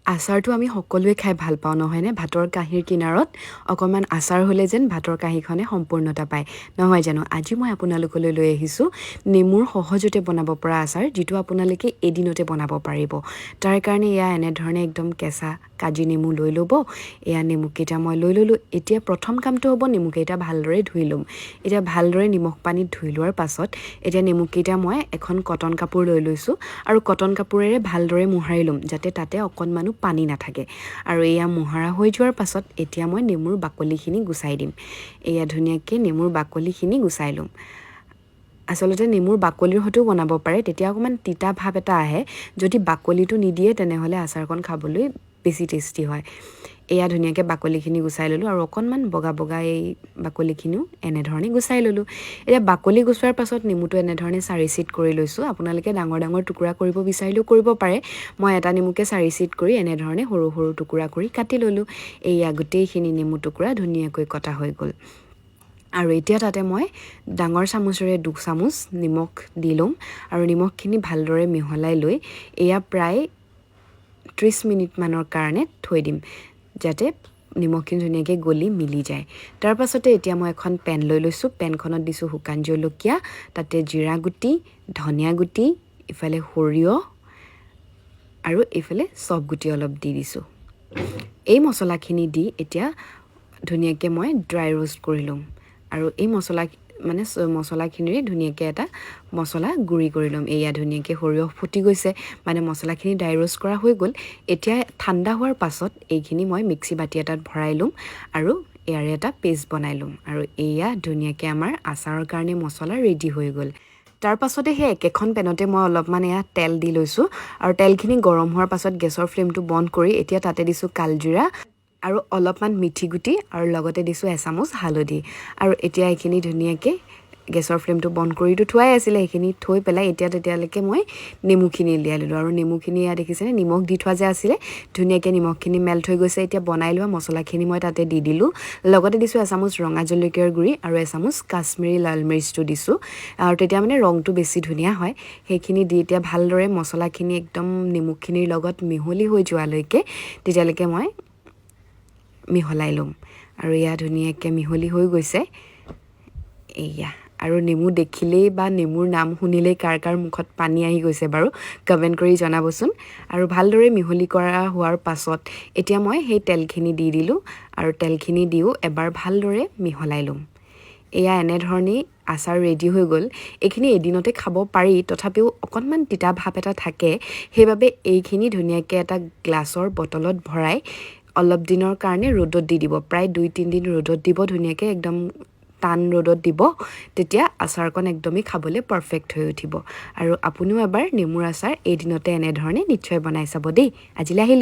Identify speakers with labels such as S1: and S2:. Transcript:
S1: আচাৰটো আমি সকলোৱে খাই ভাল পাওঁ নহয়নে ভাতৰ কাঁহীৰ কিনাৰত অকণমান আচাৰ হ'লে যেন ভাতৰ কাঁহীখনে সম্পূৰ্ণতা পায় নহয় জানো আজি মই আপোনালোকলৈ লৈ আহিছোঁ নেমুৰ সহজতে বনাব পৰা আচাৰ যিটো আপোনালোকে এদিনতে বনাব পাৰিব তাৰ কাৰণে এয়া এনেধৰণে একদম কেঁচা কাজি নেমু লৈ ল'ব এয়া নেমুকেইটা মই লৈ ল'লোঁ এতিয়া প্ৰথম কামটো হ'ব নেমুকেইটা ভালদৰে ধুই ল'ম এতিয়া ভালদৰে নিমখ পানীত ধুই লোৱাৰ পাছত এতিয়া নেমুকেইটা মই এখন কটন কাপোৰ লৈ লৈছোঁ আৰু কটন কাপোৰেৰে ভালদৰে মোহাৰি ল'ম যাতে তাতে অকণমানো পানী নাথাকে আৰু এয়া মোহাৰা হৈ যোৱাৰ পাছত এতিয়া মই নেমুৰ বাকলিখিনি গুচাই দিম এয়া ধুনীয়াকৈ নেমুৰ বাকলিখিনি গুচাই ল'ম আচলতে নেমুৰ বাকলিৰ সৈতেও বনাব পাৰে তেতিয়া অকণমান তিতা ভাৱ এটা আহে যদি বাকলিটো নিদিয়ে তেনেহ'লে আচাৰকণ খাবলৈ বেছি টেষ্টি হয় এয়া ধুনীয়াকৈ বাকলিখিনি গুচাই ল'লোঁ আৰু অকণমান বগা বগা এই বাকলিখিনিও এনেধৰণে গুচাই ল'লোঁ এতিয়া বাকলি গুচোৱাৰ পাছত নেমুটো এনেধৰণে চাৰি চিট কৰি লৈছোঁ আপোনালোকে ডাঙৰ ডাঙৰ টুকুৰা কৰিব বিচাৰিলেও কৰিব পাৰে মই এটা নেমুকে চাৰি চিট কৰি এনেধৰণে সৰু সৰু টুকুৰা কৰি কাটি ল'লোঁ এয়া গোটেইখিনি নেমু টুকুৰা ধুনীয়াকৈ কটা হৈ গ'ল আৰু এতিয়া তাতে মই ডাঙৰ চামুচেৰে 2 চামুচ নিমখ দি ল'ম আৰু নিমখখিনি ভালদৰে মিহলাই লৈ এয়া প্ৰায় 30 মিনিটমানৰ কাৰণে থৈ দিম যাতে নিমখখিনি ধুনীয়াকৈ গলি মিলি যায় তাৰ পাছতে এতিয়া মই এখন পেন লৈ লৈছোঁ পেনখনত দিছোঁ শুকান জলকীয়া তাতে জিৰা গুটি ধনিয়া গুটি ইফালে সৰিয়হ আৰু এইফালে চফ গুটি অলপ দি দিছোঁ এই মছলাখিনি দি এতিয়া ধুনীয়াকৈ মই ড্ৰাই ৰোষ্ট কৰি ল'ম আৰু এই মছলাখিনিৰে ধুনীয়াকৈ এটা মছলা গুড়ি কৰি ল'ম এয়া ধুনীয়াকৈ সৰিয়হ ফুটি গৈছে মানে মছলাখিনি ড্ৰাই ৰোষ্ট কৰা হৈ গ'ল এতিয়া ঠাণ্ডা হোৱাৰ পাছত এইখিনি মই মিক্সি বাতি এটাত ভৰাই ল'ম আৰু ইয়াৰে এটা পেষ্ট বনাই ল'ম আৰু এয়া ধুনীয়াকৈ আমাৰ আচাৰৰ কাৰণে মছলা ৰেডি হৈ গ'ল তাৰ পাছতে সেই একেখন পেনতে মই অলপমান এয়া তেল দি লৈছোঁ আৰু তেলখিনি গৰম হোৱাৰ পাছত গেছৰ ফ্লেমটো বন্ধ কৰি এতিয়া তাতে দিছোঁ কালজিৰা আৰু অলপমান মিঠি গুটি আৰু লগতে দিছোঁ এচামুচ হালধি আৰু এতিয়া এইখিনি ধুনীয়াকৈ গেছৰ ফ্লেমটো বন্ধ কৰিটো থোৱাই আছিলে সেইখিনি থৈ পেলাই তেতিয়ালৈকে মই নেমুখিনি উলিয়াই ল'লোঁ আৰু নেমুখিনি এয়া দেখিছেনে নিমখ দি থোৱা যে আছিলে ধুনীয়াকৈ নিমখখিনি মেল্ট হৈ গৈছে এতিয়া বনাই লোৱা মছলাখিনি মই তাতে দি দিলোঁ লগতে দিছোঁ এচামুচ ৰঙা জলকীয়াৰ গুড়ি আৰু এচামুচ কাশ্মীৰী লাল মিৰ্চটো দিছোঁ আৰু তেতিয়া মানে ৰংটো বেছি ধুনীয়া হয় সেইখিনি দি এতিয়া ভালদৰে মছলাখিনি একদম নেমুখিনিৰ লগত মিহলি হৈ যোৱালৈকে তেতিয়ালৈকে মই মিহলাই ল'ম আৰু এয়া ধুনীয়াকৈ মিহলি হৈ গৈছে এয়া আৰু নেমু দেখিলেই বা নেমুৰ নাম শুনিলেই কাৰ কাৰ মুখত পানী আহি গৈছে বাৰু কমেণ্ট কৰি জনাবচোন আৰু ভালদৰে মিহলি কৰা হোৱাৰ পাছত এতিয়া মই সেই তেলখিনি দি দিলোঁ আৰু তেলখিনি দিও এবাৰ ভালদৰে মিহলাই ল'ম এয়া এনেধৰণেই আচাৰ ৰেডি হৈ গ'ল এইখিনি এদিনতে খাব পাৰি তথাপিও অকণমান তিতা ভাৱ এটা থাকে সেইবাবে এইখিনি ধুনীয়াকৈ এটা গ্লাছৰ বটলত ভৰাই অলপ দিনৰ কাৰণে ৰ'দত দি দিব প্ৰায় 2-3 দিন ৰ'দত দিব ধুনীয়াকৈ একদম টান ৰ'দত দিব তেতিয়া আচাৰকণ একদমেই খাবলৈ পাৰফেক্ট হৈ উঠিব আৰু আপুনিও এবাৰ নেমুৰ আচাৰ এদিনতে এনেধৰণে নিশ্চয় বনাই চাব দেই আজিলৈ আহিলোঁ